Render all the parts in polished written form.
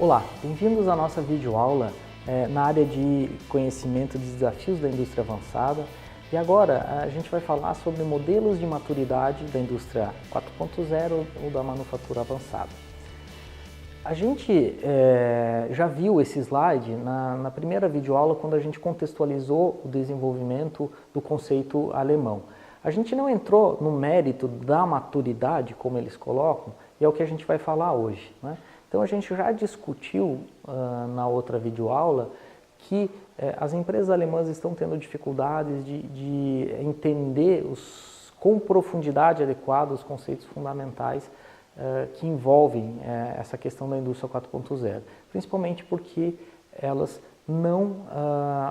Olá, bem-vindos à nossa videoaula na área de conhecimento de desafios da indústria avançada. E agora a gente vai falar sobre modelos de maturidade da indústria 4.0 ou da manufatura avançada. A gente já viu esse slide na primeira videoaula quando a gente contextualizou o desenvolvimento do conceito alemão. A gente não entrou no mérito da maturidade, como eles colocam, e é o que a gente vai falar hoje, né? Então a gente já discutiu na outra videoaula que as empresas alemãs estão tendo dificuldades de entender com profundidade adequada os conceitos fundamentais que envolvem essa questão da indústria 4.0, principalmente porque elas não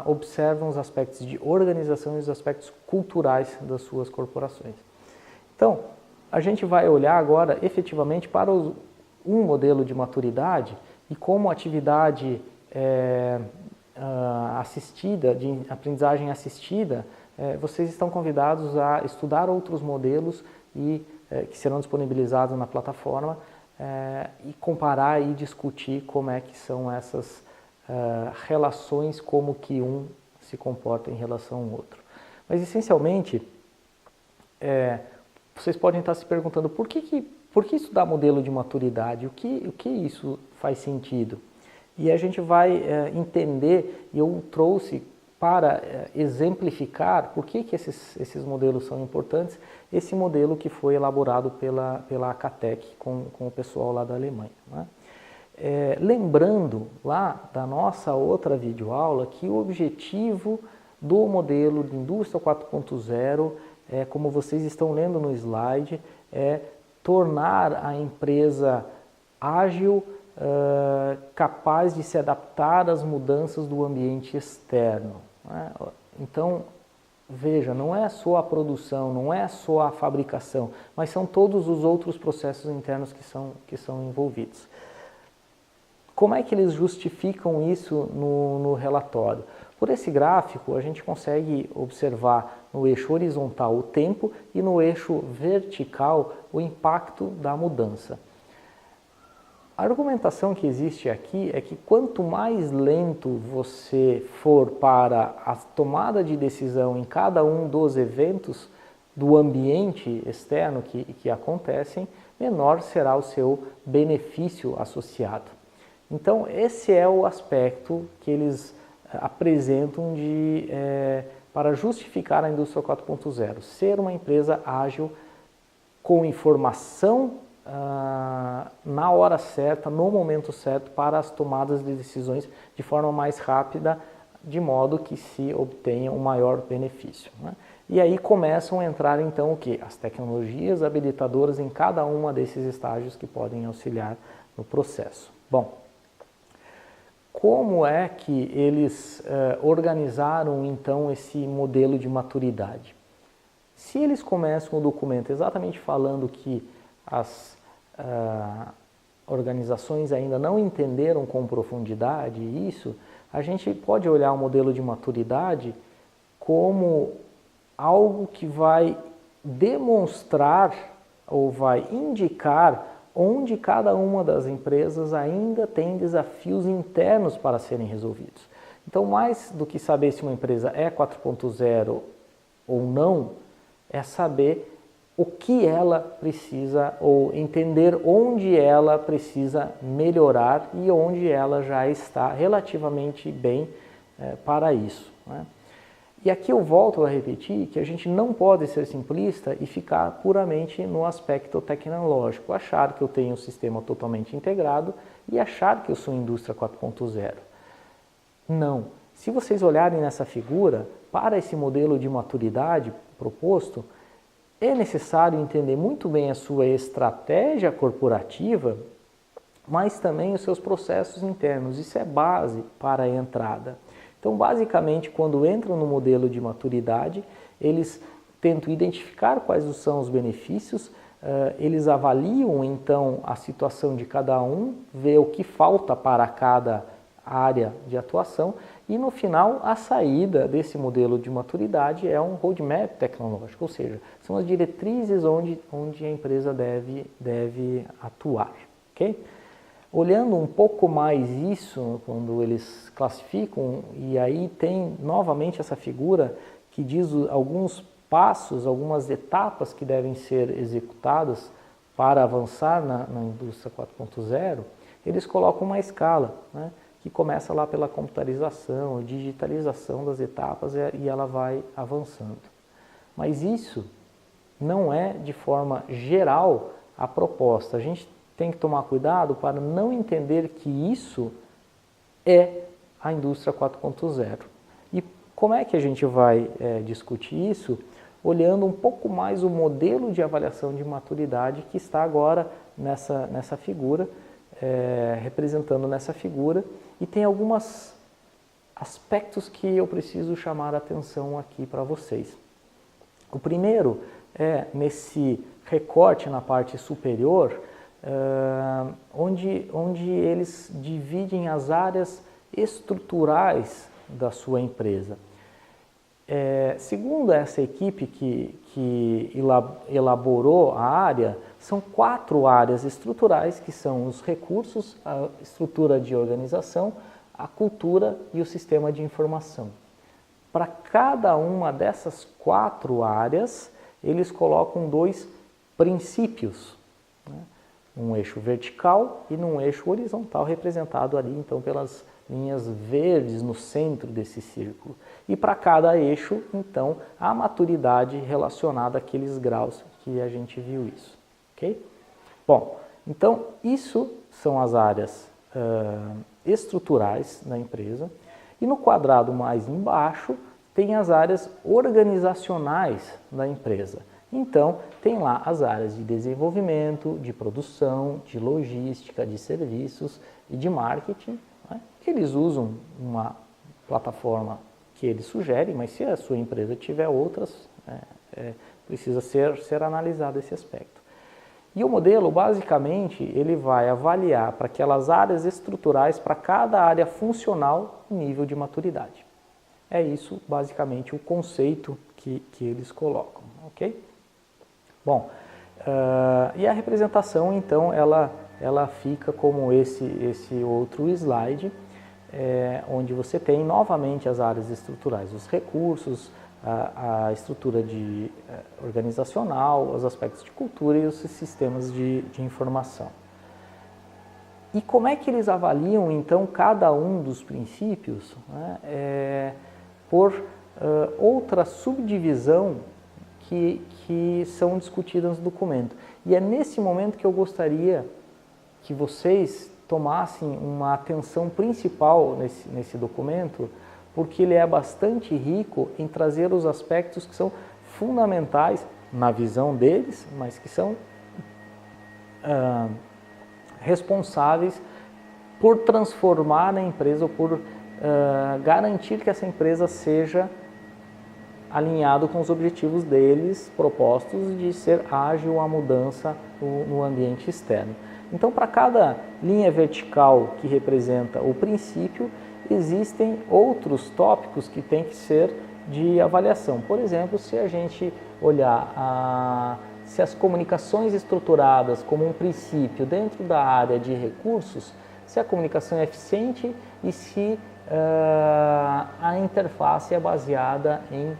observam os aspectos de organização e os aspectos culturais das suas corporações. Então, a gente vai olhar agora efetivamente para um modelo de maturidade e como atividade assistida, de aprendizagem assistida, vocês estão convidados a estudar outros modelos que serão disponibilizados na plataforma e comparar e discutir como é que são essas relações, como que um se comporta em relação ao outro. Mas essencialmente, vocês podem estar se perguntando por que estudar modelo de maturidade? O que isso faz sentido? E a gente vai entender, e eu trouxe para exemplificar por que esses modelos são importantes, esse modelo que foi elaborado pela Acatec com o pessoal lá da Alemanha, né? Lembrando lá da nossa outra videoaula que o objetivo do modelo de indústria 4.0 como vocês estão lendo no slide, é tornar a empresa ágil, capaz de se adaptar às mudanças do ambiente externo, né? Então, veja, não é só a produção, não é só a fabricação, mas são todos os outros processos internos que são envolvidos. Como é que eles justificam isso no relatório? Por esse gráfico, a gente consegue observar no eixo horizontal o tempo e no eixo vertical o impacto da mudança. A argumentação que existe aqui é que quanto mais lento você for para a tomada de decisão em cada um dos eventos do ambiente externo que acontecem, menor será o seu benefício associado. Então, esse é o aspecto que eles apresentam para justificar a indústria 4.0, ser uma empresa ágil, com informação na hora certa, no momento certo, para as tomadas de decisões de forma mais rápida, de modo que se obtenha um maior benefício, né? E aí começam a entrar então o que? As tecnologias habilitadoras em cada uma desses estágios que podem auxiliar no processo. Bom, como é que eles organizaram então esse modelo de maturidade? Se eles começam o documento exatamente falando que as organizações ainda não entenderam com profundidade isso, a gente pode olhar o modelo de maturidade como algo que vai demonstrar ou vai indicar onde cada uma das empresas ainda tem desafios internos para serem resolvidos. Então, mais do que saber se uma empresa é 4.0 ou não, é saber o que ela precisa, ou entender onde ela precisa melhorar e onde ela já está relativamente bem para isso, né? E aqui eu volto a repetir que a gente não pode ser simplista e ficar puramente no aspecto tecnológico, achar que eu tenho um sistema totalmente integrado e achar que eu sou indústria 4.0. Não. Se vocês olharem nessa figura, para esse modelo de maturidade proposto, é necessário entender muito bem a sua estratégia corporativa, mas também os seus processos internos. Isso é base para a entrada. Então, basicamente, quando entram no modelo de maturidade, eles tentam identificar quais são os benefícios, eles avaliam, então, a situação de cada um, vê o que falta para cada área de atuação e, no final, a saída desse modelo de maturidade é um roadmap tecnológico, ou seja, são as diretrizes onde a empresa deve atuar, ok? Olhando um pouco mais isso, quando eles classificam, e aí tem novamente essa figura que diz alguns passos, algumas etapas que devem ser executadas para avançar na indústria 4.0, eles colocam uma escala, né, que começa lá pela computarização, digitalização das etapas e ela vai avançando. Mas isso não é de forma geral a proposta. A gente tem que tomar cuidado para não entender que isso é a indústria 4.0. E como é que a gente vai discutir isso? Olhando um pouco mais o modelo de avaliação de maturidade que está agora nessa figura, representando nessa figura, e tem alguns aspectos que eu preciso chamar a atenção aqui para vocês. O primeiro é nesse recorte na parte superior, onde eles dividem as áreas estruturais da sua empresa. Segundo essa equipe que elaborou a área, são 4 áreas estruturais, que são os recursos, a estrutura de organização, a cultura e o sistema de informação. Para cada uma dessas 4 áreas, eles colocam 2 princípios, né? Um eixo vertical e num eixo horizontal, representado ali então pelas linhas verdes no centro desse círculo. E para cada eixo, então, a maturidade relacionada àqueles graus que a gente viu isso. Ok? Bom, então isso são as áreas estruturais da empresa. E no quadrado mais embaixo tem as áreas organizacionais da empresa. Então, tem lá as áreas de desenvolvimento, de produção, de logística, de serviços e de marketing. Né? Eles usam uma plataforma que eles sugerem, mas se a sua empresa tiver outras, precisa ser analisado esse aspecto. E o modelo, basicamente, ele vai avaliar para aquelas áreas estruturais, para cada área funcional, o nível de maturidade. É isso, basicamente, o conceito que eles colocam, ok? Bom, e a representação, então, ela fica como esse outro slide, onde você tem novamente as áreas estruturais, os recursos, a estrutura organizacional, os aspectos de cultura e os sistemas de informação. E como é que eles avaliam, então, cada um dos princípios, né, por outra subdivisão que são discutidas no documento. E é nesse momento que eu gostaria que vocês tomassem uma atenção principal nesse documento, porque ele é bastante rico em trazer os aspectos que são fundamentais na visão deles, mas que são responsáveis por transformar a empresa ou por garantir que essa empresa seja alinhado com os objetivos deles propostos de ser ágil à mudança no ambiente externo. Então, para cada linha vertical que representa o princípio, existem outros tópicos que têm que ser de avaliação. Por exemplo, se a gente olhar se as comunicações estruturadas como um princípio dentro da área de recursos, se a comunicação é eficiente e se a interface é baseada em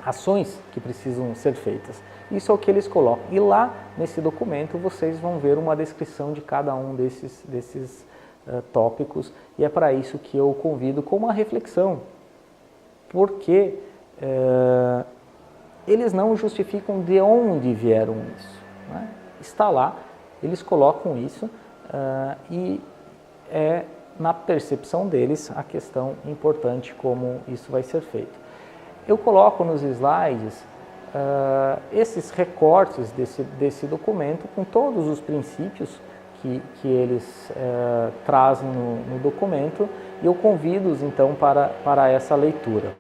ações que precisam ser feitas. Isso é o que eles colocam. E lá nesse documento vocês vão ver uma descrição de cada um desses tópicos, e é para isso que eu convido com uma reflexão, porque eles não justificam de onde vieram isso, né? Está lá, eles colocam isso e é na percepção deles a questão importante como isso vai ser feito. Eu coloco nos slides esses recortes desse documento com todos os princípios que eles trazem no documento, e eu convido-os então para essa leitura.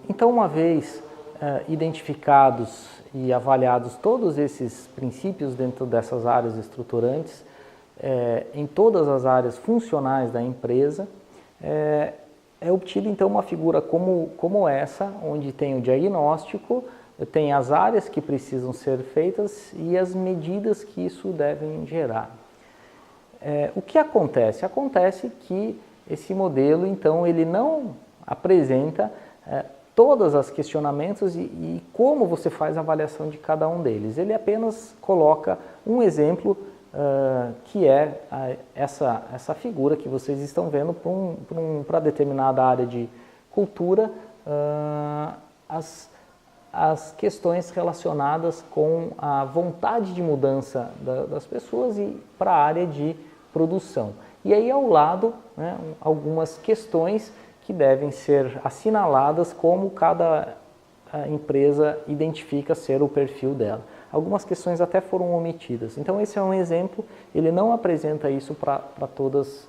Então, uma vez identificados e avaliados todos esses princípios dentro dessas áreas estruturantes, em todas as áreas funcionais da empresa, é obtida então uma figura como essa, onde tem o diagnóstico, tem as áreas que precisam ser feitas e as medidas que isso deve gerar. O que acontece? Acontece que esse modelo, então, ele não apresenta todos os questionamentos e como você faz a avaliação de cada um deles. Ele apenas coloca um exemplo que é essa figura que vocês estão vendo para determinada área de cultura, as questões relacionadas com a vontade de mudança das pessoas e para a área de produção. E aí ao lado, né, algumas questões que devem ser assinaladas como cada empresa identifica ser o perfil dela. Algumas questões até foram omitidas. Então esse é um exemplo, ele não apresenta isso para todas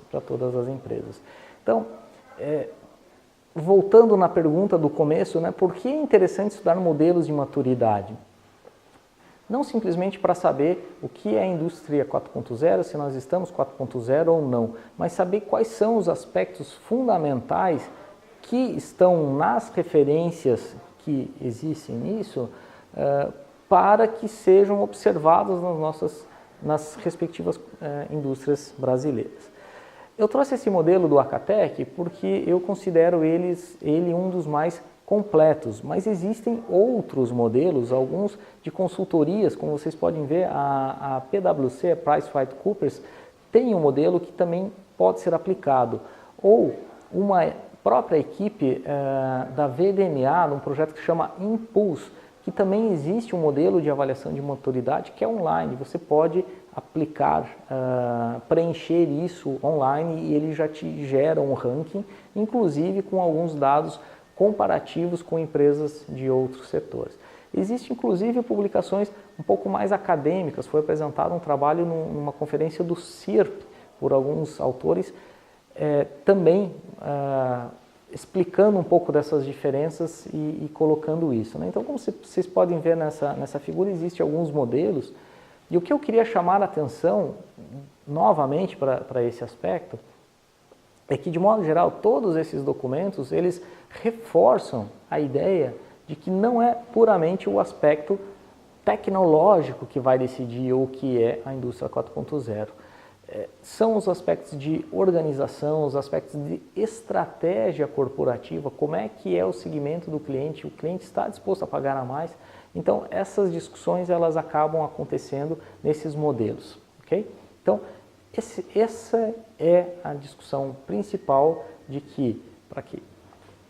as empresas. Então, voltando na pergunta do começo, né, por que é interessante estudar modelos de maturidade? Não simplesmente para saber o que é a indústria 4.0, se nós estamos 4.0 ou não, mas saber quais são os aspectos fundamentais que estão nas referências que existem nisso, para que sejam observados nas respectivas indústrias brasileiras. Eu trouxe esse modelo do Acatec porque eu considero ele um dos mais completos, mas existem outros modelos, alguns de consultorias, como vocês podem ver, a PwC, a PricewaterhouseCoopers, tem um modelo que também pode ser aplicado, ou uma própria equipe da VDNA, num projeto que chama Impulse, que também existe um modelo de avaliação de maturidade que é online, você pode aplicar, preencher isso online e ele já te gera um ranking, inclusive com alguns dados comparativos com empresas de outros setores. Existem inclusive publicações um pouco mais acadêmicas, foi apresentado um trabalho numa conferência do CIRP por alguns autores, também explicando um pouco dessas diferenças e colocando isso, né? Então, como vocês podem ver nessa figura, existem alguns modelos, e o que eu queria chamar a atenção novamente para esse aspecto é que, de modo geral, todos esses documentos, eles reforçam a ideia de que não é puramente o aspecto tecnológico que vai decidir o que é a indústria 4.0. São os aspectos de organização, os aspectos de estratégia corporativa, como é que é o segmento do cliente, o cliente está disposto a pagar a mais. Então, essas discussões elas acabam acontecendo nesses modelos, ok? Então, essa é a discussão principal de que, para que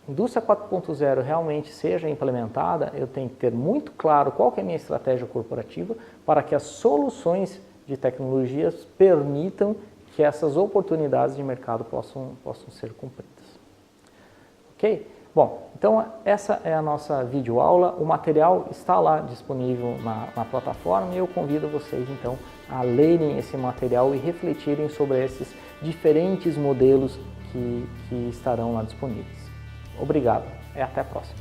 a indústria 4.0 realmente seja implementada, eu tenho que ter muito claro qual que é a minha estratégia corporativa para que as soluções de tecnologias permitam que essas oportunidades de mercado possam ser cumpridas. Ok? Bom, então essa é a nossa videoaula, o material está lá disponível na plataforma e eu convido vocês então a lerem esse material e refletirem sobre esses diferentes modelos que estarão lá disponíveis. Obrigado e até a próxima.